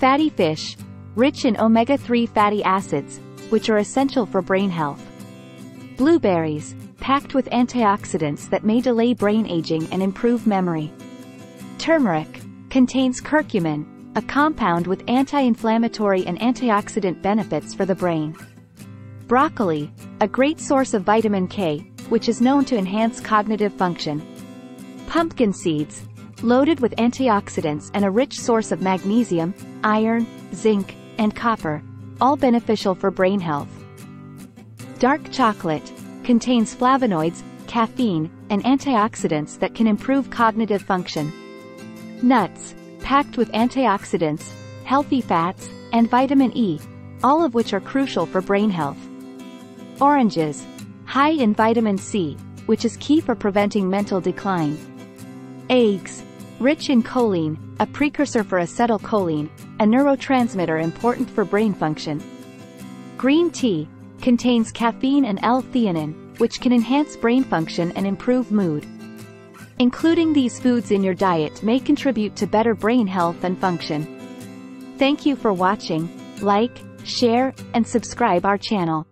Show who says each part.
Speaker 1: Fatty fish, rich in omega-3 fatty acids, which are essential for brain health. Blueberries, packed with antioxidants that may delay brain aging and improve memory. Turmeric, contains curcumin, a compound with anti-inflammatory and antioxidant benefits for the brain. Broccoli, a great source of vitamin K, which is known to enhance cognitive function. Pumpkin seeds, loaded with antioxidants and a rich source of magnesium, iron, zinc, and copper, all beneficial for brain health. Dark chocolate, contains flavonoids, caffeine, and antioxidants that can improve cognitive function. Nuts, packed with antioxidants, healthy fats, and vitamin E, all of which are crucial for brain health. Oranges, high in vitamin C, which is key for preventing mental decline. Eggs, rich in choline, a precursor for acetylcholine, a neurotransmitter important for brain function. Green tea, contains caffeine and L-theanine, which can enhance brain function and improve mood. Including these foods in your diet may contribute to better brain health and function. Thank you for watching. Like, share, and subscribe our channel.